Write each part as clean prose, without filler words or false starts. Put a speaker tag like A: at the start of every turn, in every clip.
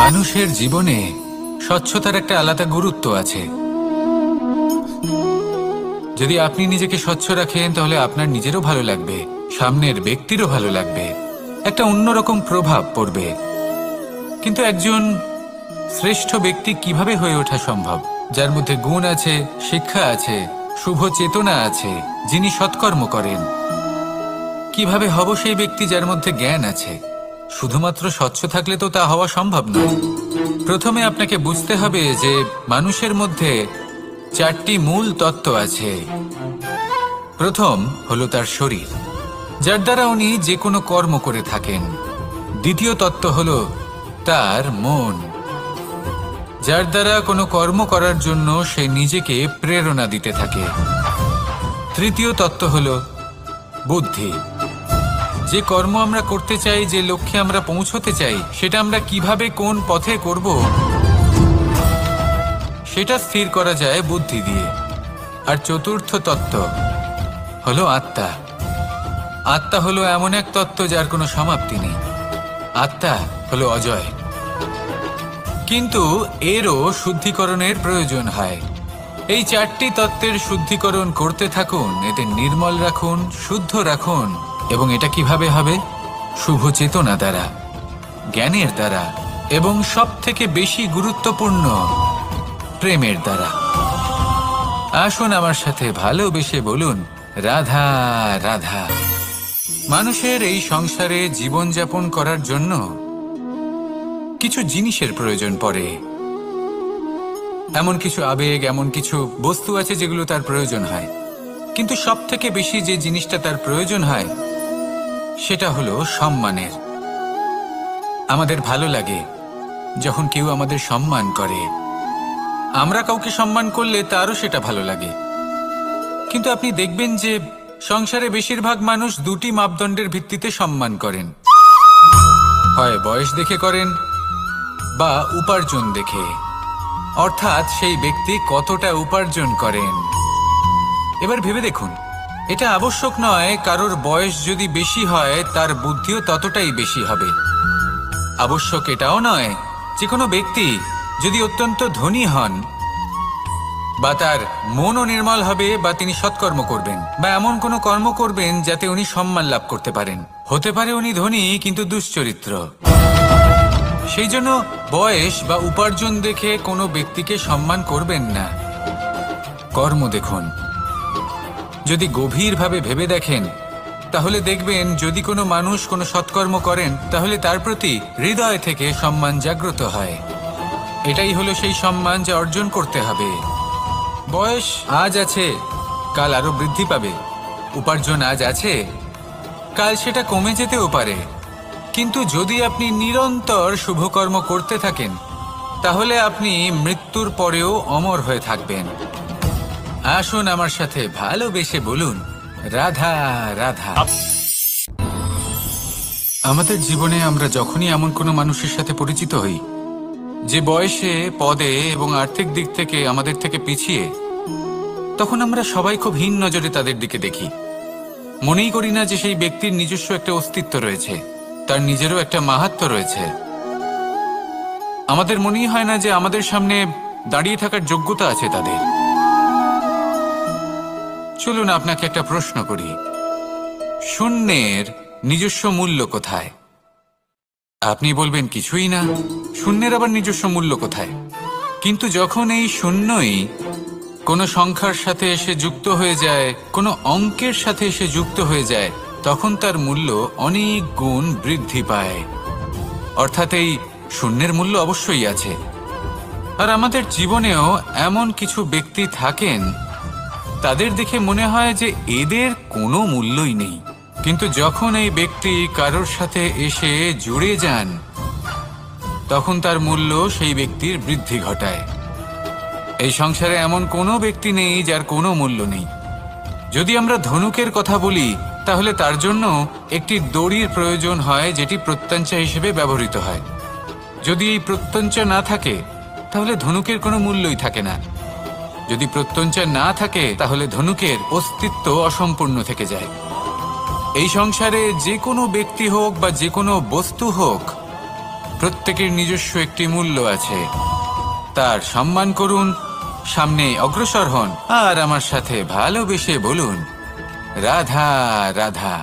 A: মানুষের জীবনে স্বচ্ছতার একটা আলাদা গুরুত্ব আছে। যদি আপনি নিজেকে স্বচ্ছ রাখেন তাহলে আপনার নিজেরও ভালো লাগবে, সামনের ব্যক্তিরও ভালো লাগবে, একটা অন্যরকম প্রভাব পড়বে। কিন্তু একজন শ্রেষ্ঠ ব্যক্তি কিভাবে হয়ে ওঠা সম্ভব? যার মধ্যে গুণ আছে, শিক্ষা আছে, শুভ চেতনা আছে, যিনি সৎকর্ম করেন। কিভাবে হব সেই ব্যক্তি যার মধ্যে জ্ঞান আছে? শুধুমাত্র স্বচ্ছ থাকলে তো তা হওয়া সম্ভব নয়। প্রথমে আপনাকে বুঝতে হবে যে মানুষের মধ্যে 4টি মূল তত্ত্ব আছে। প্রথম হলো তার শরীর, যার দ্বারা উনি যে কোনো কর্ম করে থাকেন। দ্বিতীয় তত্ত্ব হলো তার মন, যার দ্বারা কোনো কর্ম করার জন্য সে নিজেকে প্রেরণা দিতে থাকে। তৃতীয় তত্ত্ব হলো বুদ্ধি, যে কর্ম আমরা করতে চাই, যে লক্ষ্যে আমরা পৌঁছতে চাই, সেটা আমরা কিভাবে কোন পথে করব সেটা স্থির করা যায় বুদ্ধি দিয়ে। আর চতুর্থ তত্ত্ব হলো আত্মা। আত্মা হলো এমন এক তত্ত্ব যার কোনো সমাপ্তি নেই। আত্মা হলো অজয়। কিন্তু এরও শুদ্ধিকরণের প্রয়োজন হয়। এই 4টি তত্ত্বের শুদ্ধিকরণ করতে থাকুন, এতে নির্মল রাখুন, শুদ্ধ রাখুন। এবং এটা কিভাবে হবে? শুভ চেতনা দ্বারা, জ্ঞানের দ্বারা, এবং সব থেকে বেশি গুরুত্বপূর্ণ প্রেমের দ্বারা। আসুন আমার সাথে ভালোবেসে বলুন, রাধা রাধা। মানুষের এই সংসারে জীবনযাপন করার জন্য কিছু জিনিসের প্রয়োজন পড়ে। এমন কিছু আবেগ, এমন কিছু বস্তু আছে যেগুলো তার প্রয়োজন হয়। কিন্তু সব থেকে বেশি যে জিনিসটা তার প্রয়োজন হয় সেটা হলো সম্মানের। আমাদের ভালো লাগে যখন কেউ আমাদের সম্মান করে। আমরা কাউকে সম্মান করলে তারও সেটা ভালো লাগে। কিন্তু আপনি দেখবেন যে সংসারে বেশিরভাগ মানুষ 2টি মাপদণ্ডের ভিত্তিতে সম্মান করেন। হয় বয়স দেখে করেন বা উপার্জন দেখে, অর্থাৎ সেই ব্যক্তি কতটা উপার্জন করেন। এবার ভেবে দেখুন, এটা আবশ্যক নয় কারোর বয়স যদি বেশি হয় তার বুদ্ধিও ততটাই বেশি হবে। আবশ্যক এটাও নয় যে কোনো ব্যক্তি যদি অত্যন্ত ধনী হন বা তার মনও নির্মল হবে বা তিনি সৎকর্ম করবেন বা এমন কোনো কর্ম করবেন যাতে উনি সম্মান লাভ করতে পারেন। হতে পারে উনি ধনী কিন্তু দুশ্চরিত্র। সেই জন্য বয়স বা উপার্জন দেখে কোনো ব্যক্তিকে সম্মান করবেন না। কর্ম দেখুন। যদি গভীরভাবে ভেবে দেখেন তাহলে দেখবেন যদি কোনো মানুষ কোনো সৎকর্ম করেন তাহলে তার প্রতি হৃদয় থেকে সম্মান জাগ্রত হয়। এটাই হলো সেই সম্মান যা অর্জন করতে হবে। বয়স আজ আছে, কাল আরো বৃদ্ধি পাবে। উপার্জন আজ আছে, কাল সেটা কমে যেতেও পারে। কিন্তু যদি আপনি নিরন্তর শুভকর্ম করতে থাকেন তাহলে আপনি মৃত্যুর পরেও অমর হয়ে থাকবেন। আসুন আমার সাথে ভালোবেসে বলুন, রাধা রাধা। আমাদের জীবনে আমরা যখনই এমন কোনো মানুষের সাথে পরিচিত হই যে বয়সে, পদে এবং আর্থিক দিক থেকে আমাদের থেকে পিছিয়ে, তখন আমরা সবাই খুব হীন নজরে তাদের দিকে দেখি। মনেই করি না যে সেই ব্যক্তির নিজস্ব একটা অস্তিত্ব রয়েছে, তার নিজেরও একটা মাহাত্ম্য রয়েছে। আমাদের মনেই হয় না যে আমাদের সামনে দাঁড়িয়ে থাকার যোগ্যতা আছে তাদের। চলুন আপনাকে একটা প্রশ্ন করি, শূন্যের নিজস্ব মূল্য কোথায়? আপনি বলবেন কিছুই না। শূন্যের আবার নিজস্ব মূল্য কোথায়? কিন্তু যখন এই শূন্যই কোনো সংখ্যার সাথে এসে যুক্ত হয়ে যায়, কোনো অঙ্কের সাথে এসে যুক্ত হয়ে যায়, তখন তার মূল্য অনেক গুণ বৃদ্ধি পায়। অর্থাৎ এই শূন্যের মূল্য অবশ্যই আছে। আর আমাদের জীবনেও এমন কিছু ব্যক্তি থাকেন, তাদের দেখে মনে হয় যে এদের কোনো মূল্যই নেই। কিন্তু যখন এই ব্যক্তি কারোর সাথে এসে জুড়ে যান তখন তার মূল্য সেই ব্যক্তির বৃদ্ধি ঘটায়। এই সংসারে এমন কোনো ব্যক্তি নেই যার কোনো মূল্য নেই। যদি আমরা ধনুকের কথা বলি তাহলে তার জন্য একটি দড়ির প্রয়োজন হয় যেটি প্রত্যঞ্চা হিসেবে ব্যবহৃত হয়। যদি এই প্রত্যঞ্চা না থাকে তাহলে ধনুকের কোনো মূল্যই থাকে না। যদি প্রত্যঞ্চা না থাকে তাহলে ধনুকের অস্তিত্ব অসম্পূর্ণ থেকে যায়। এই সংসারে যে কোনো ব্যক্তি হোক বা যে কোনো বস্তু হোক, প্রত্যেকের নিজস্ব একটি মূল্য আছে, তার সম্মান করুন, সামনে অগ্রসর হন আর আমার সাথে ভালোবেসে বলুন রাধা রাধা।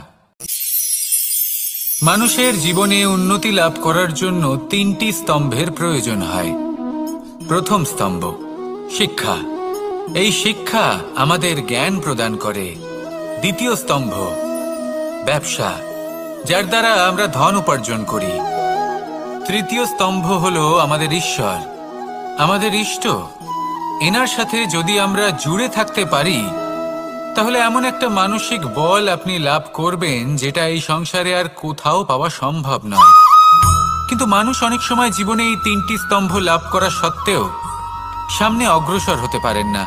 A: মানুষের জীবনে উন্নতি লাভ করার জন্য 3টি স্তম্ভের প্রয়োজন হয়। প্রথম স্তম্ভ শিক্ষা। এই শিক্ষা আমাদের জ্ঞান প্রদান করে। দ্বিতীয় স্তম্ভ ব্যবসা, যার দ্বারা আমরা ধন উপার্জন করি। তৃতীয় স্তম্ভ হলো আমাদের ঈশ্বর, আমাদের ইষ্ট। এনার সাথে যদি আমরা জুড়ে থাকতে পারি তাহলে এমন একটা মানসিক বল আপনি লাভ করবেন যেটা এই সংসারে আর কোথাও পাওয়া সম্ভব নয়। কিন্তু মানুষ অনেক সময় জীবনে এই 3টি স্তম্ভ লাভ করা সত্ত্বেও সামনে অগ্রসর হতে পারেন না।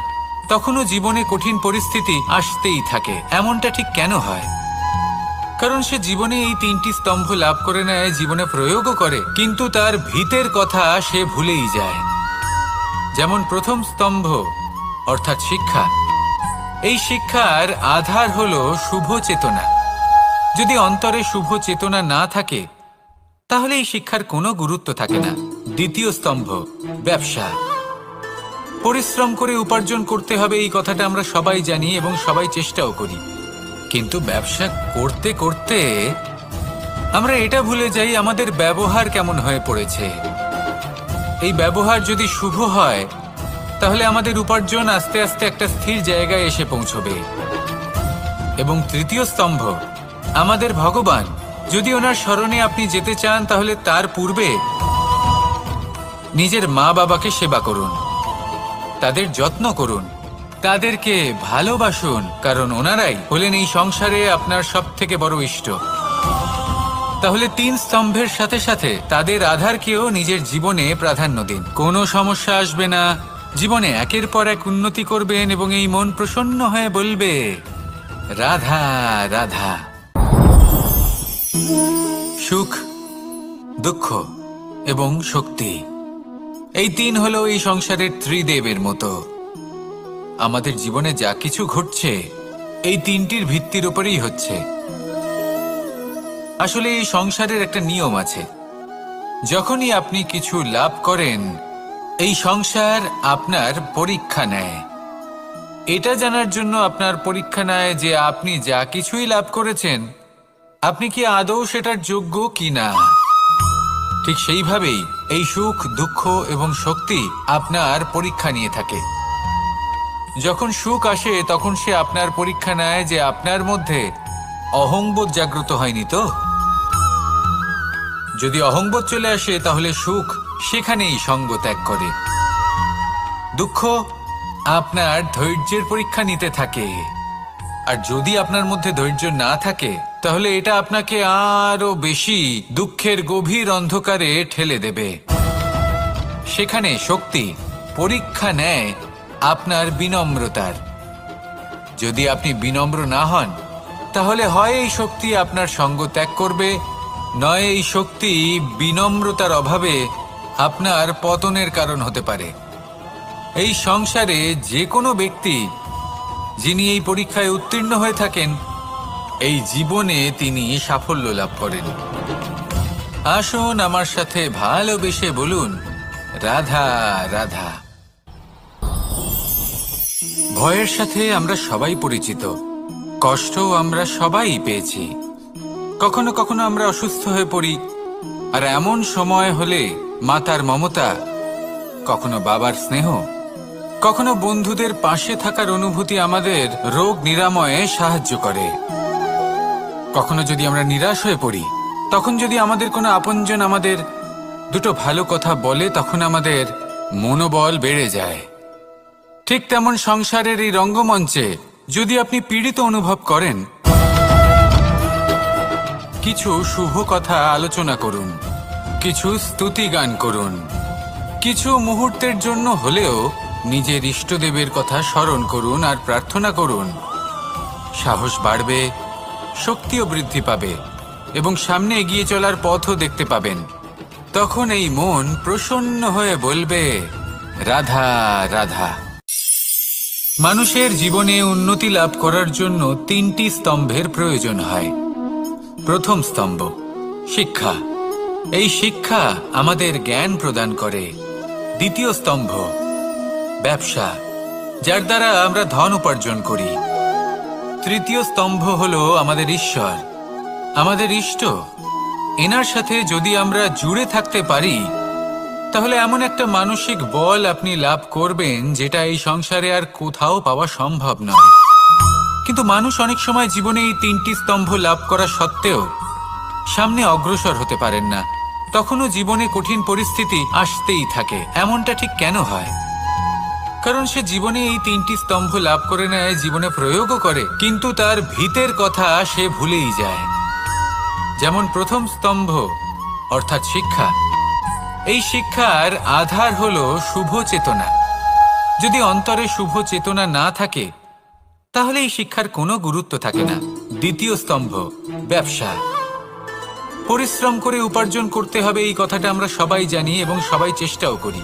A: তখনও জীবনে কঠিন পরিস্থিতি আসতেই থাকে। এমনটা ঠিক কেন হয়? কারণ সে জীবনে এই 3টি স্তম্ভ লাভ করে নেয়, জীবনে প্রয়োগও করে, কিন্তু তার ভিতের কথা সে ভুলেই যায়। যেমন প্রথম স্তম্ভ অর্থাৎ শিক্ষা। এই শিক্ষার আধার হলো শুভ চেতনা। যদি অন্তরে শুভ চেতনা না থাকে তাহলে এই শিক্ষার কোনো গুরুত্ব থাকে না। দ্বিতীয় স্তম্ভ ব্যবসা। পরিশ্রম করে উপার্জন করতে হবে, এই কথাটা আমরা সবাই জানি এবং সবাই চেষ্টাও করি। কিন্তু ব্যবসা করতে করতে আমরা এটা ভুলে যাই আমাদের ব্যবহার কেমন হয়ে পড়েছে। এই ব্যবহার যদি শুভ হয় তাহলে আমাদের উপার্জন আস্তে আস্তে একটা স্থির জায়গায় এসে পৌঁছবে। এবং তৃতীয় স্তম্ভ আমাদের ভগবান। যদি ওনার স্মরণে আপনি যেতে চান তাহলে তার পূর্বে নিজের মা বাবাকে সেবা করুন, তাদের যত্ন করুন, তাদেরকে ভালোবাসুন, কারণ ওনারাই হলেন এই সংসারে আপনার সবথেকে বড় ইষ্ট। তাহলে 3 স্তম্ভের সাথে সাথে তাদের আধারকেও নিজের জীবনে প্রাধান্য দিন। কোনো সমস্যা আসবে না, জীবনে একের পর এক উন্নতি করবেন এবং এই মন প্রসন্ন হয়ে বলবে রাধা রাধা। সুখ, দুঃখ এবং শক্তি, এই 3 হলো এই সংসারের ত্রিদেবের মতো। আমাদের জীবনে যা কিছু ঘটছে এই 3টির ভিত্তির উপরেই হচ্ছে। আসলে এই সংসারের একটা নিয়ম আছে, যখনই আপনি কিছু লাভ করেন এই সংসার আপনার পরীক্ষা নেয়। এটা জানার জন্য আপনার পরীক্ষা নেয় যে আপনি যা কিছুই লাভ করেছেন আপনি কি আদৌ সেটার যোগ্য কিনা। ঠিক সেইভাবেই এই সুখ, দুঃখ এবং শক্তি আপনার পরীক্ষা নিয়ে থাকে। যখন সুখ আসে তখন সে আপনার পরীক্ষা নেয় যে আপনার মধ্যে অহংবোধ জাগ্রত হয়নি তো। যদি অহংবোধ চলে আসে তাহলে সুখ সেখানেই সঙ্গ ত্যাগ করে। দুঃখ আপনার ধৈর্যের পরীক্ষা নিতে থাকে, আর যদি আপনার মধ্যে ধৈর্য না থাকে তাহলে এটা আপনাকে আরো বেশি দুঃখের গভীর অন্ধকারে ঠেলে দেবে। সেখানে শক্তি পরীক্ষা নেয় আপনার বিনম্রতার। যদি আপনি বিনম্র না হন তাহলে হয় এই শক্তি আপনার সঙ্গ ত্যাগ করবে, নয় এই শক্তি বিনম্রতার অভাবে আপনার পতনের কারণ হতে পারে। এই সংসারে যে কোনো ব্যক্তি যিনি এই পরীক্ষায় উত্তীর্ণ হয়ে থাকেন এই জীবনে তিনি সাফল্য লাভ করেন। আসুন আমার সাথে ভালোবেসে বলুন রাধা রাধা। ভয়ের সাথে আমরা সবাই পরিচিত, কষ্টও আমরা সবাই পেয়েছি। কখনো কখনো আমরা অসুস্থ হয়ে পড়ি, আর এমন সময় হলে মাতার মমতা, কখনো বাবার স্নেহ, কখনো বন্ধুদের পাশে থাকার অনুভূতি আমাদের রোগ নিরাময়ে সাহায্য করে। কখনো যদি আমরা নিরাশ হয়ে পড়ি তখন যদি আমাদের কোনো আপনজন আমাদের দুটো ভালো কথা বলে তখন আমাদের মনোবল বেড়ে যায়। ঠিক তেমন সংসারের এই রঙ্গমঞ্চে যদি আপনি পীড়িত অনুভব করেন কিছু শুভ কথা আলোচনা করুন, কিছু স্তুতি গান করুন, কিছু মুহূর্তের জন্য হলেও নিজের ইষ্টদেবের কথা স্মরণ করুন আর প্রার্থনা করুন। সাহস বাড়বে, শক্তিও বৃদ্ধি পাবে এবং সামনে এগিয়ে চলার পথও দেখতে পাবেন। তখন এই মন প্রসন্ন হয়ে বলবে রাধা রাধা। মানুষের জীবনে উন্নতি লাভ করার জন্য 3টি স্তম্ভের প্রয়োজন হয়। প্রথম স্তম্ভ শিক্ষা। এই শিক্ষা আমাদের জ্ঞান প্রদান করে। দ্বিতীয় স্তম্ভ ব্যবসা, যার দ্বারা আমরা ধন উপার্জন করি। তৃতীয় স্তম্ভ হলো আমাদের ঈশ্বর, আমাদের ইষ্ট। এনার সাথে যদি আমরা জুড়ে থাকতে পারি তাহলে এমন একটা মানসিক বল আপনি লাভ করবেন যেটা এই সংসারে আর কোথাও পাওয়া সম্ভব নয়। কিন্তু মানুষ অনেক সময় জীবনে এই তিনটি স্তম্ভ লাভ করা সত্ত্বেও সামনে অগ্রসর হতে পারেন না। তখনও জীবনে কঠিন পরিস্থিতি আসতেই থাকে। এমনটা ঠিক কেন হয়? কারণ সে জীবনে এই তিনটি স্তম্ভ লাভ করে নেয়, জীবনে প্রয়োগও করে, কিন্তু তার ভিতের কথা সে ভুলেই যায়। যেমন প্রথম স্তম্ভ অর্থাৎ শিক্ষা। এই শিক্ষার আধার হলো শুভ চেতনা। যদি অন্তরে শুভ চেতনা না থাকে তাহলে এই শিক্ষার কোনো গুরুত্ব থাকে না। দ্বিতীয় স্তম্ভ ব্যবসা। পরিশ্রম করে উপার্জন করতে হবে, এই কথাটা আমরা সবাই জানি এবং সবাই চেষ্টাও করি।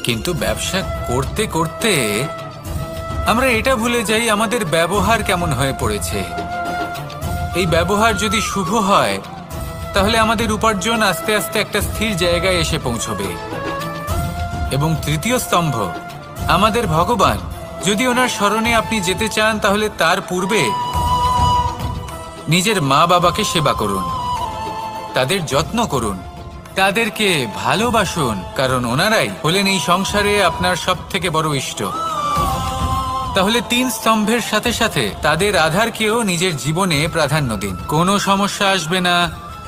A: কিন্তু ব্যবসা করতে করতে আমরা এটা ভুলে যাই আমাদের ব্যবহার কেমন হয়ে পড়েছে। এই ব্যবহার যদি শুভ হয় তাহলে আমাদের উপার্জন আস্তে আস্তে একটা স্থির জায়গায় এসে পৌঁছবে। এবং তৃতীয় স্তম্ভ আমাদের ভগবান। যদি ওনার শরণে আপনি যেতে চান তাহলে তার পূর্বে নিজের মা বাবাকে সেবা করুন, তাদের যত্ন করুন, তাদেরকে ভালোবাসুন, কারণ ওনারাই হলেন এই সংসারে আপনার সবথেকে বড় ইষ্ট। তাহলে তিন স্তম্ভের সাথে সাথে তাদের আধারকেও নিজের জীবনে প্রাধান্য দিন। কোনো সমস্যা আসবে না,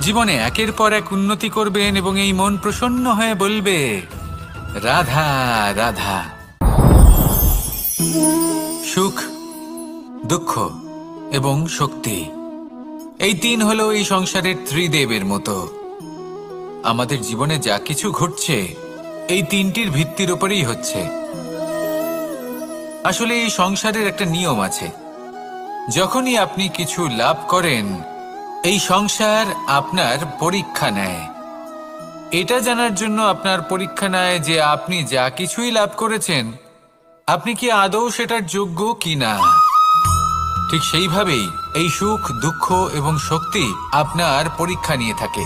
A: জীবনে একের পর এক উন্নতি করবেন এবং এই মন প্রসন্ন হয়ে বলবে রাধা রাধা। সুখ, দুঃখ এবং শক্তি, এই তিন হলো এই সংসারের ত্রিদেবের মতো। আমাদের জীবনে যা কিছু ঘটছে এই তিনটির ভিত্তির উপরেই হচ্ছে। আসলে এই সংসারের একটা নিয়ম আছে, যখনই আপনি কিছু লাভ করেন এই সংসার আপনার পরীক্ষা নেয়। এটা জানার জন্য আপনার পরীক্ষা নেয় যে আপনি যা কিছুই লাভ করেছেন আপনি কি আদৌ সেটার যোগ্য কিনা। ঠিক সেইভাবেই এই সুখ, দুঃখ এবং শক্তি আপনার পরীক্ষা নিয়ে থাকে।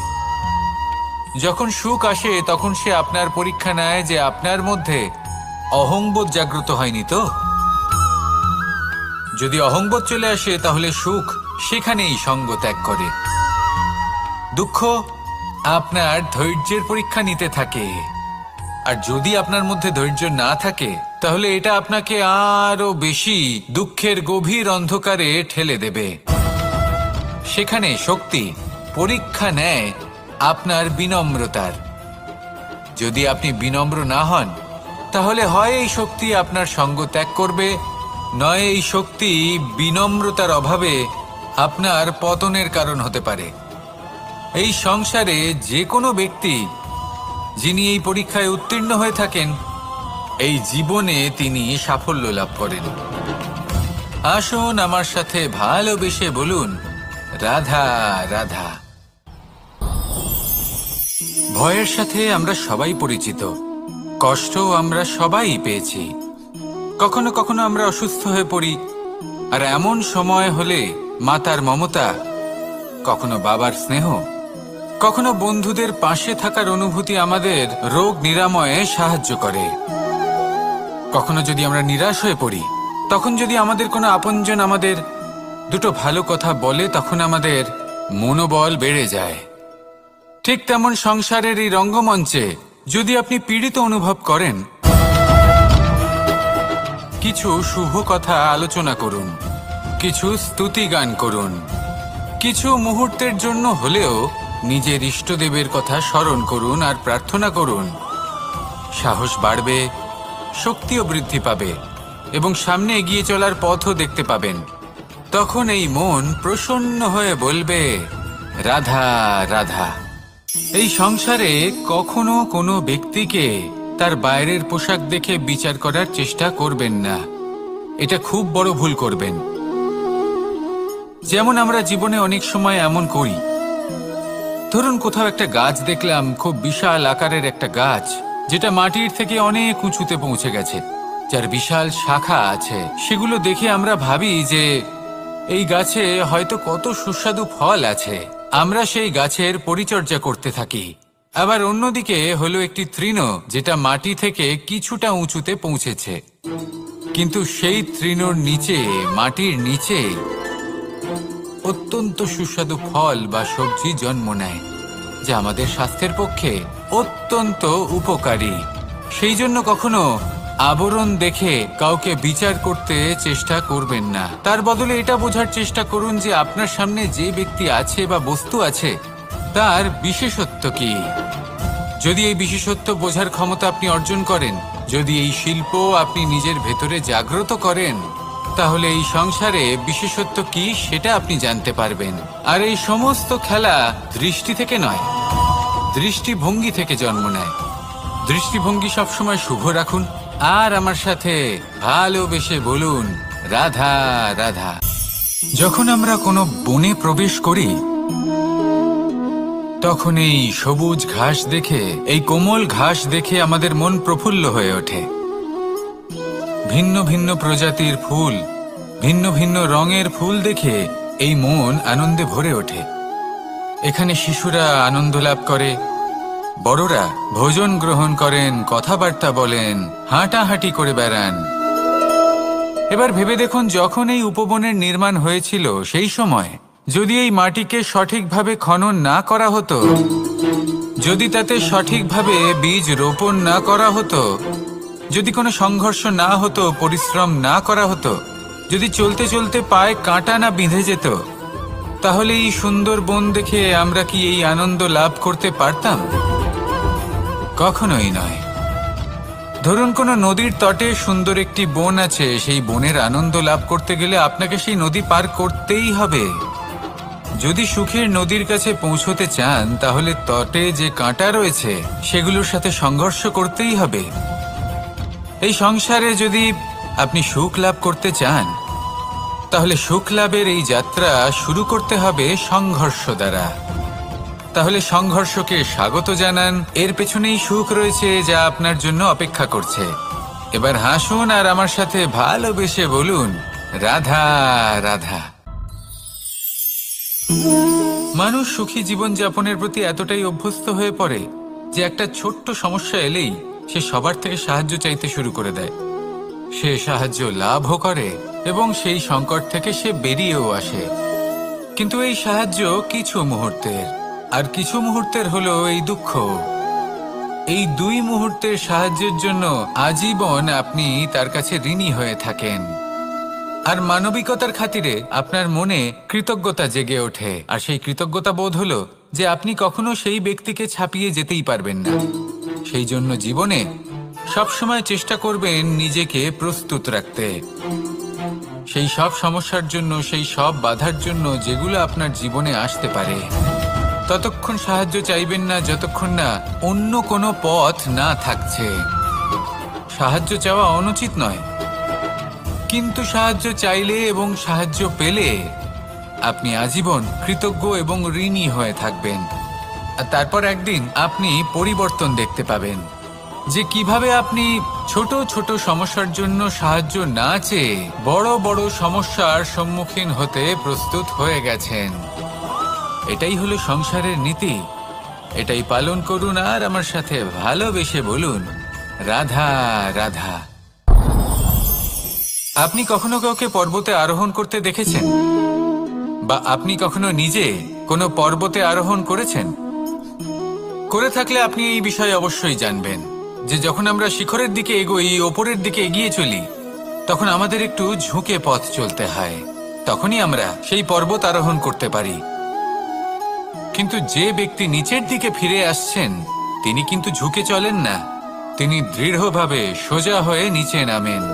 A: যখন সুখ আসে তখন সে আপনার পরীক্ষা নেয় যে আপনার মধ্যে অহংবোধ জাগ্রত হয়নি তো। যদি অহংবোধ চলে আসে তাহলে সুখ সেখানেই সঙ্গ ত্যাগ করে। দুঃখ আপনার ধৈর্যের পরীক্ষা নিতে থাকে, আর যদি আপনার মধ্যে ধৈর্য না থাকে তাহলে এটা আপনাকে আরো বেশি দুঃখের গভীর অন্ধকারে ঠেলে দেবে। সেখানে শক্তি পরীক্ষা নেয় আপনার বিনম্রতার। যদি আপনি বিনম্র না হন তাহলে হয় এই শক্তি আপনার সঙ্গ ত্যাগ করবে, নয় এই শক্তি বিনম্রতার অভাবে আপনার পতনের কারণ হতে পারে। এই সংসারে যে কোনো ব্যক্তি যিনি এই পরীক্ষায় উত্তীর্ণ হয়ে থাকেন এই জীবনে তিনি সাফল্য লাভ করেন। আসুন আমার সাথে ভালোবেসে বলুন রাধা রাধা। ভয়ের সাথে আমরা সবাই পরিচিত, কষ্ট আমরা সবাই পেয়েছি। কখনো কখনো আমরা অসুস্থ হয়ে পড়ি, আর এমন সময় হলে মাতার মমতা, কখনো বাবার স্নেহ, কখনো বন্ধুদের পাশে থাকার অনুভূতি আমাদের রোগ নিরাময়ে সাহায্য করে। কখনো যদি আমরা নিরাশ হয়ে পড়ি তখন যদি আমাদের কোনো আপনজন আমাদের দুটো ভালো কথা বলে তখন আমাদের মনোবল বেড়ে যায়। ঠিক তেমন সংসারের এই রঙ্গমঞ্চে যদি আপনি পীড়িত অনুভব করেন, কিছু শুভ কথা আলোচনা করুন, কিছু স্তুতি গান করুন, কিছু মুহূর্তের জন্য হলেও নিজের ইষ্টদেবের কথা স্মরণ করুন আর প্রার্থনা করুন। সাহস বাড়বে, শক্তিও বৃদ্ধি পাবে এবং সামনে এগিয়ে চলার পথও দেখতে পাবেন। তখন এই মন প্রসন্ন হয়ে বলবে রাধা রাধা। এই সংসারে কখনো কোনো ব্যক্তিকে তার বাইরের পোশাক দেখে বিচার করার চেষ্টা করবেন না, এটা খুব বড় ভুল করবেন। যেমন আমরা জীবনে অনেক সময় এমন করি, ধরুন কোথাও একটা গাছ দেখলাম, খুব বিশাল আকারের একটা গাছ যেটা মাটির থেকে অনেক উঁচুতে পৌঁছে গেছে, যার বিশাল শাখা আছে। সেগুলো দেখে আমরা ভাবি যে এই গাছে হয়তো কত সুস্বাদু ফল আছে। আমরা সেই গাছের পরিচর্যা করতে থাকি, আবার অন্যদিকে হলো একটি তৃণ, যেটা মাটি থেকে কিছুটা উঁচুতে পৌঁছেছে, কিন্তু সেই তৃণর নিচে, মাটির নিচে অত্যন্ত সুস্বাদু ফল বা সবজি জন্ম নেয়, যা আমাদের স্বাস্থ্যের পক্ষে অত্যন্ত উপকারী। সেই জন্য কখনো আবরণ দেখে কাউকে বিচার করতে চেষ্টা করবেন না। তার বদলে এটা বোঝার চেষ্টা করুন যে আপনার সামনে যে ব্যক্তি আছে বা বস্তু আছে তার বিশেষত্ব কি। যদি এই বিশেষত্ব বোঝার ক্ষমতা আপনি অর্জন করেন, যদি এই শিল্প আপনি নিজের ভেতরে জাগ্রত করেন, তাহলে এই সংসারে বিশেষত্ব কি সেটা আপনি জানতে পারবেন। আর এই সমস্ত খেলা দৃষ্টি থেকে নয়, দৃষ্টিভঙ্গি থেকে জন্ম নেয়। দৃষ্টিভঙ্গি সবসময় শুভ রাখুন আর আমার সাথে ভালোবেসে বলুন, রাধা রাধা। যখন আমরা কোনো বনে প্রবেশ করি, তখন এই সবুজ ঘাস দেখে, এই কোমল ঘাস দেখে আমাদের মন প্রফুল্ল হয়ে ওঠে। ভিন্ন ভিন্ন প্রজাতির ফুল, ভিন্ন ভিন্ন রঙের ফুল দেখে এই মন আনন্দে ভরে ওঠে। এখানে শিশুরা আনন্দ লাভ করে, বড়রা ভোজন গ্রহণ করেন, কথাবার্তা বলেন, হাঁটাহাঁটি করে বেড়ান। এবার ভেবে দেখুন, যখন এই উপবনের নির্মাণ হয়েছিল সেই সময় যদি এই মাটিকে সঠিকভাবে খনন না করা হতো, যদি তাতে সঠিকভাবে বীজ রোপণ না করা হতো, যদি কোনো সংঘর্ষ না হতো, পরিশ্রম না করা হতো, যদি চলতে চলতে পায়ে কাঁটা না বিঁধে যেত, তাহলে এই সুন্দর বন দেখে আমরা কি এই আনন্দ লাভ করতে পারতাম? কখনোই নয়। ধরুন কোনো নদীর তটে সুন্দর একটি বন আছে, সেই বনের আনন্দ লাভ করতে গেলে আপনাকে সেই নদী পার করতেই হবে। যদি সুখের নদীর কাছে পৌঁছতে চান, তাহলে তটে যে কাঁটা রয়েছে সেগুলোর সাথে সংঘর্ষ করতেই হবে। এই সংসারে যদি আপনি সুখ লাভ করতে চান, তাহলে সুখ লাভের এই যাত্রা শুরু করতে হবে সংঘর্ষ দ্বারা। তাহলে সংঘর্ষকে স্বাগত জানান, এর পেছনেই সুখ রয়েছে যা আপনার জন্য অপেক্ষা করছে। এবার হাসুন আর আমার সাথে ভালোবেসে বলুন, রাধা রাধা। মানুষ সুখী জীবনযাপনের প্রতি এতটাই অভ্যস্ত হয়ে পড়ে যে একটা ছোট্ট সমস্যা এলেই সে সবার থেকে সাহায্য চাইতে শুরু করে দেয়। সে সাহায্য লাভও করে এবং সেই সংকট থেকে সে বেরিয়েও আসে। কিন্তু এই সাহায্য কিছু মুহূর্তের, আর কিছু মুহূর্তের হলো এই দুঃখ। এই দুই মুহূর্তের সাহায্যের জন্য আজীবন আপনি তার কাছে ঋণী হয়ে থাকেন। আর মানবিকতার খাতিরে আপনার মনে কৃতজ্ঞতা জেগে ওঠে, আর সেই কৃতজ্ঞতা বোধ হলো যে আপনি কখনো সেই ব্যক্তিকে ছাপিয়ে যেতেই পারবেন না। সেই জন্য জীবনে সবসময় চেষ্টা করবেন নিজেকে প্রস্তুত রাখতে সেই সব সমস্যার জন্য, সেই সব বাধার জন্য যেগুলো আপনার জীবনে আসতে পারে। ততক্ষণ সাহায্য চাইবেন না যতক্ষণ না অন্য কোনো পথ না থাকছে। সাহায্য চাওয়া অনুচিত নয়, কিন্তু সাহায্য চাইলে এবং সাহায্য পেলে আপনি আজীবন কৃতজ্ঞ এবং ঋণী হয়ে থাকবেন। আর তারপর একদিন আপনি পরিবর্তন দেখতে পাবেন যে কিভাবে আপনি ছোট ছোট সমস্যার জন্য সাহায্য না চেয়ে বড় বড় সমস্যার সম্মুখীন হতে প্রস্তুত হয়ে গেছেন। এটাই হলো সংসারের নীতি। এটাই পালন করুন আর আমার সাথে ভালোবেসে বলুন, রাধা রাধা। আপনি কখনো কাউকে পর্বতে আরোহণ করতে দেখেছেন? বা আপনি কখনো নিজে কোনো পর্বতে আরোহণ করেছেন? করে থাকলে আপনি এই বিষয়ে অবশ্যই জানবেন যে যখন আমরা শিখরের দিকে এগোই, ওপরের দিকে এগিয়ে চলি, তখন আমাদের একটু ঝুঁকে পথ চলতে হয়। তখনই আমরা সেই পর্বত আরোহণ করতে পারি। কিন্তু যে ব্যক্তি নিচের দিকে ফিরে আসছেন, তিনি কিন্তু ঝুঁকে চলেন না, তিনি দৃঢ়ভাবে সোজা হয়ে নিচে নামেন।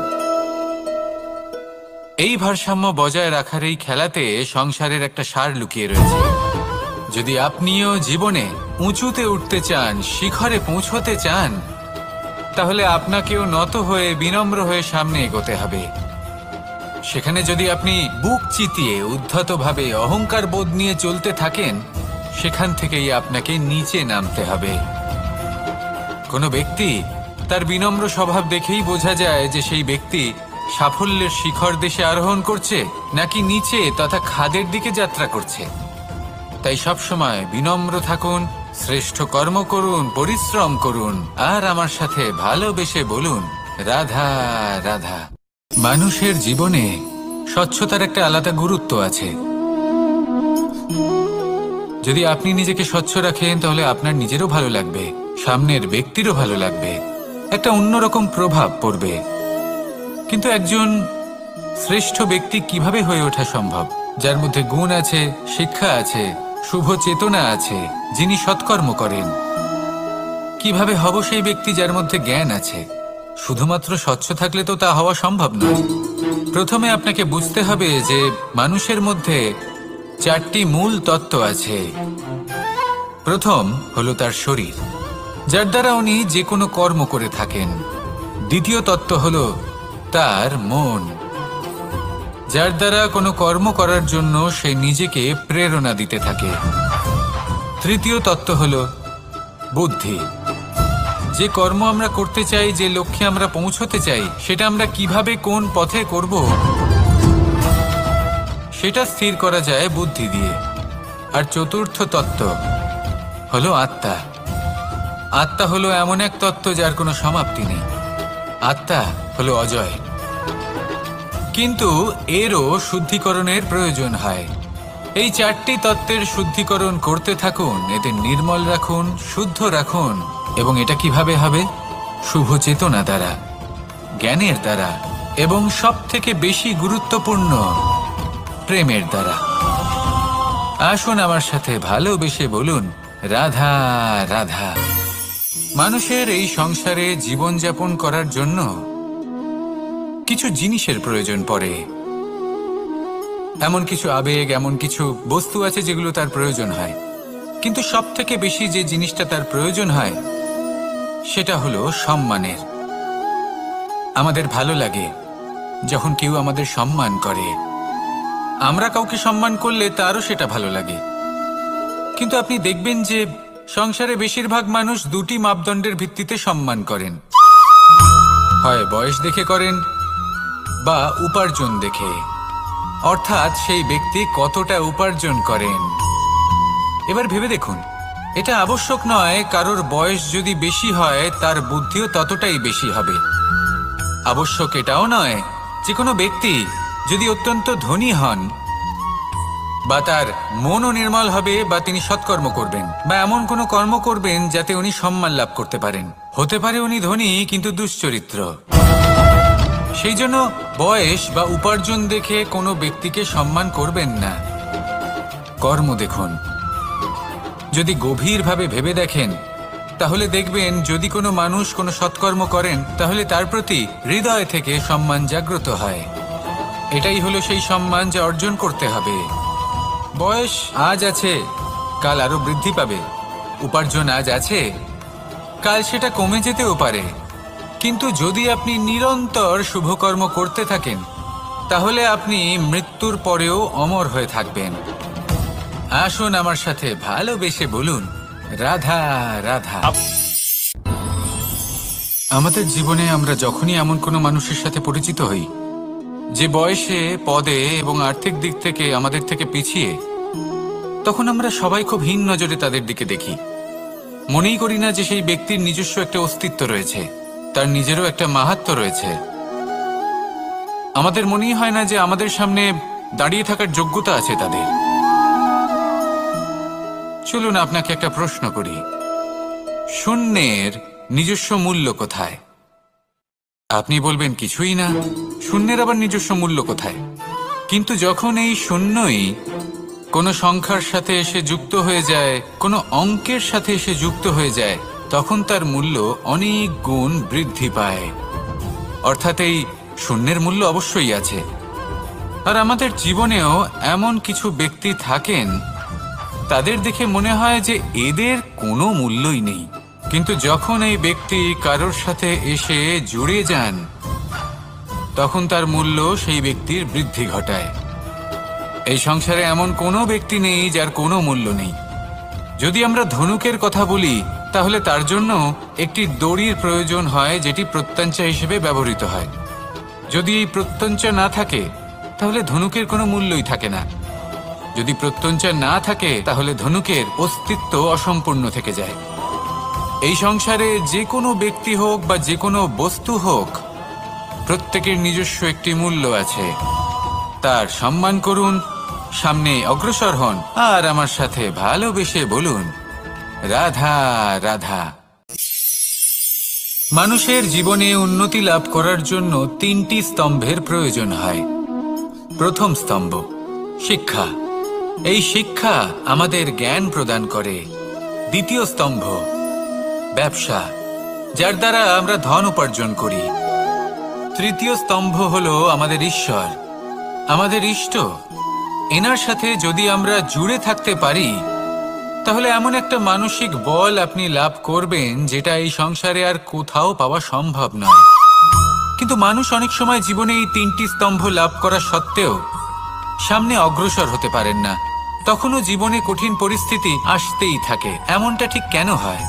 A: এই ভারসাম্য বজায় রাখার এই খেলাতে সংসারের একটা সার লুকিয়ে রয়েছে। যদি আপনিও জীবনে উঁচুতে উঠতে চান, শিখরে পৌঁছতে চান, তাহলে আপনাকেও নত হয়ে, বিনম্র হয়ে সামনে এগোতে হবে। সেখানে যদি আপনি বুক চিতিয়ে উদ্ধতভাবে অহংকার বোধ নিয়ে চলতে থাকেন, সেখান থেকেই আপনাকে নিচে নামতে হবে। কোনো ব্যক্তি তার বিনম্র স্বভাব দেখেই বোঝা যায় যে সেই ব্যক্তি সাফল্যের শিখর দেশে আরোহণ করছে নাকি নিচে তথা খাদের দিকে যাত্রা করছে। তাই সবসময় বিনম্র থাকুন, শ্রেষ্ঠ কর্ম করুন, পরিশ্রম করুন, আর আমার সাথে ভালোবেসে বলুন, রাধা রাধা। মানুষের জীবনে স্বচ্ছতার একটা আলাদা গুরুত্ব আছে। যদি আপনি নিজেকে স্বচ্ছ রাখেন তাহলে আপনার নিজেরও ভালো লাগবে, সামনের ব্যক্তিরও ভালো লাগবে, একটা অন্যরকম প্রভাব পড়বে। কিন্তু একজন শ্রেষ্ঠ ব্যক্তি কিভাবে হয়ে ওঠা সম্ভব? যার মধ্যে গুণ আছে, শিক্ষা আছে, শুভ চেতনা আছে, যিনি সৎকর্ম করেন। কিভাবে হব সেই ব্যক্তি যার মধ্যে জ্ঞান আছে? শুধুমাত্র স্বচ্ছ থাকলে তো তা হওয়া সম্ভব নয়। প্রথমে আপনাকে বুঝতে হবে যে মানুষের মধ্যে 4টি মূল তত্ত্ব আছে। প্রথম হলো তার শরীর, যার দ্বারা উনি যে কোনো কর্ম করে থাকেন। দ্বিতীয় তত্ত্ব হলো তার মন, যার দ্বারা কোনো কর্ম করার জন্য সে নিজেকে প্রেরণা দিতে থাকে। তৃতীয় তত্ত্ব হলো বুদ্ধি, যে কর্ম আমরা করতে চাই, যে লক্ষ্যে আমরা পৌঁছতে চাই, সেটা আমরা কিভাবে কোন পথে করব সেটা স্থির করা যায় বুদ্ধি দিয়ে। আর চতুর্থ তত্ত্ব হলো আত্মা। আত্মা হলো এমন এক তত্ত্ব যার কোনো সমাপ্তি নেই। আত্মা হলো অজয়। কিন্তু এরও শুদ্ধিকরণের প্রয়োজন হয়। এই 4টি তত্ত্বের শুদ্ধিকরণ করতে থাকুন, এদের নির্মল রাখুন, শুদ্ধ রাখুন। এবং এটা কিভাবে হবে? শুভ চেতনা দ্বারা, জ্ঞানের দ্বারা, এবং সব থেকে বেশি গুরুত্বপূর্ণ প্রেমের দ্বারা। আসুন আমার সাথে ভালোবেসে বলুন, রাধা রাধা। মানুষের এই সংসারে জীবনযাপন করার জন্য কিছু জিনিসের প্রয়োজন পড়ে। এমন কিছু আবেগ, এমন কিছু বস্তু আছে যেগুলো তার প্রয়োজন হয়। কিন্তু সব থেকে বেশি যে জিনিসটা তার প্রয়োজন হয় সেটা হলো সম্মানের। আমাদের ভালো লাগে যখন কেউ আমাদের সম্মান করে। আমরা কাউকে সম্মান করলে তারও সেটা ভালো লাগে। কিন্তু আপনি দেখবেন যে সংসারে বেশিরভাগ মানুষ 2টি মাপদণ্ডের ভিত্তিতে সম্মান করেন। হয় বয়স দেখে করেন বা উপার্জন দেখে, অর্থাৎ সেই ব্যক্তি কতটা উপার্জন করেন। এবার ভেবে দেখুন, এটা আবশ্যক নয় কারোর বয়স যদি বেশি হয় তার বুদ্ধিও ততটাই বেশি হবে। আবশ্যক এটাও নয় যে কোনো ব্যক্তি যদি অত্যন্ত ধনী হন বা তার মনও নির্মল হবে বা তিনি সৎকর্ম করবেন বা এমন কোনো কর্ম করবেন যাতে উনি সম্মান লাভ করতে পারেন। হতে পারে উনি ধনী কিন্তু দুশ্চরিত্র। সেই জন্য বয়স বা উপার্জন দেখে কোনো ব্যক্তিকে সম্মান করবেন না। কর্ম দেখুন। যদি গভীরভাবে ভেবে দেখেন তাহলে দেখবেন যদি কোনো মানুষ কোনো সৎকর্ম করেন তাহলে তার প্রতি হৃদয় থেকে সম্মান জাগ্রত হয়। এটাই হলো সেই সম্মান যা অর্জন করতে হবে। বয়স আজ আছে, কাল আরো বৃদ্ধি পাবে। উপার্জন আজ আছে, কাল সেটা কমে যেতেও পারে। কিন্তু যদি আপনি নিরন্তর শুভকর্ম করতে থাকেন তাহলে আপনি মৃত্যুর পরেও অমর হয়ে থাকবেন। আসুন আমার সাথে ভালোবেসে বলুন, রাধা রাধা। আমাদের জীবনে আমরা যখনই এমন কোনো মানুষের সাথে পরিচিত হই যে বয়সে, পদে এবং আর্থিক দিক থেকে আমাদের থেকে পিছিয়ে, তখন আমরা সবাই খুব হীন নজরে তাদের দিকে দেখি। মনেই করি না যে সেই ব্যক্তির নিজস্ব একটা অস্তিত্ব রয়েছে, তার নিজেরও একটা মাহাত্ম্য রয়েছে। আমাদের মনেই হয় না যে আমাদের সামনে দাঁড়িয়ে থাকার যোগ্যতা আছে তাদের। চলুন আপনাকে একটা প্রশ্ন করি, শূন্যের নিজস্ব মূল্য কোথায়? আপনি বলবেন কিছুই না। শূন্যের আবার নিজস্ব মূল্য কোথায়? কিন্তু যখন এই শূন্যই কোনো সংখ্যার সাথে এসে যুক্ত হয়ে যায়, কোনো অঙ্কের সাথে এসে যুক্ত হয়ে যায়, তখন তার মূল্য অনেক গুণ বৃদ্ধি পায়। অর্থাৎ এই শূন্যের মূল্য অবশ্যই আছে। আর আমাদের জীবনেও এমন কিছু ব্যক্তি থাকেন, তাদের দেখে মনে হয় যে এদের কোনো মূল্যই নেই। কিন্তু যখন এই ব্যক্তি কারোর সাথে এসে জুড়ে যান তখন তার মূল্য সেই ব্যক্তির বৃদ্ধি ঘটায়। এই সংসারে এমন কোনো ব্যক্তি নেই যার কোনো মূল্য নেই। যদি আমরা ধনুকের কথা বলি তাহলে তার জন্য একটি দড়ির প্রয়োজন হয় যেটি প্রত্যঞ্চা হিসেবে ব্যবহৃত হয়। যদি এই প্রত্যঞ্চা না থাকে তাহলে ধনুকের কোনো মূল্যই থাকে না। যদি প্রত্যঞ্চা না থাকে তাহলে ধনুকের অস্তিত্ব অসম্পূর্ণ থেকে যায়। এই সংসারে যে কোনো ব্যক্তি হোক বা যে কোনো বস্তু হোক, প্রত্যেকের নিজস্ব একটি মূল্য আছে। তার সম্মান করুন, সামনে অগ্রসর হন, আর আমার সাথে ভালোবেসে বলুন, রাধা রাধা। মানুষের জীবনে উন্নতি লাভ করার জন্য 3টি স্তম্ভের প্রয়োজন হয়। প্রথম স্তম্ভ শিক্ষা। এই শিক্ষা আমাদের জ্ঞান প্রদান করে। দ্বিতীয় স্তম্ভ ব্যবসা, যার দ্বারা আমরা ধন উপার্জন করি। তৃতীয় স্তম্ভ হলো আমাদের ঈশ্বর, আমাদের ইষ্ট। এনার সাথে যদি আমরা জুড়ে থাকতে পারি তাহলে এমন একটা মানসিক বল আপনি লাভ করবেন যেটা এই সংসারে আর কোথাও পাওয়া সম্ভব নয়। কিন্তু মানুষ অনেক সময় জীবনে এই 3টি স্তম্ভ লাভ করা সত্ত্বেও সামনে অগ্রসর হতে পারেন না। তখনও জীবনে কঠিন পরিস্থিতি আসতেই থাকে। এমনটা ঠিক কেন হয়?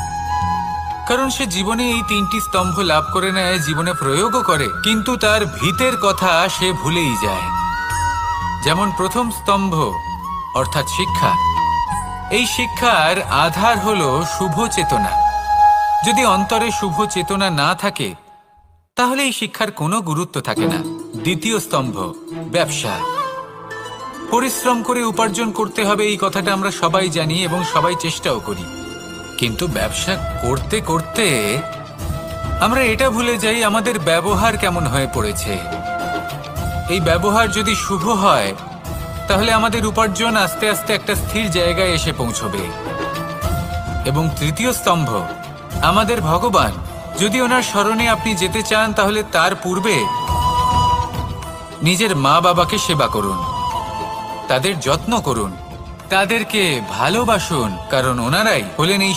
A: কারণ সে জীবনে এই 3টি স্তম্ভ লাভ করে নেয়, জীবনে প্রয়োগও করে, কিন্তু তার ভিতের কথা সে ভুলেই যায়। যেমন প্রথম স্তম্ভ অর্থাৎ শিক্ষা। এই শিক্ষার আধার হলো শুভ চেতনা। যদি অন্তরে শুভ চেতনা না থাকে তাহলে এই শিক্ষার কোনো গুরুত্ব থাকে না। দ্বিতীয় স্তম্ভ ব্যবসা। পরিশ্রম করে উপার্জন করতে হবে, এই কথাটা আমরা সবাই জানি এবং সবাই চেষ্টাও করি। কিন্তু ব্যবসা করতে করতে আমরা এটা ভুলে যাই আমাদের ব্যবহার কেমন হয়ে পড়েছে। এই ব্যবহার যদি শুভ হয় তাহলে আমাদের উপার্জন আস্তে আস্তে একটা স্থির জায়গায় এসে পৌঁছবে। এবং তৃতীয় স্তম্ভ আমাদের ভগবান। যদি ওনার শরণে আপনি যেতে চান তাহলে তার পূর্বে নিজের মা বাবাকে সেবা করুন, তাদের যত্ন করুন, তাদেরকে ভালোবাসুন, কারণ ওনারাই হলেন এই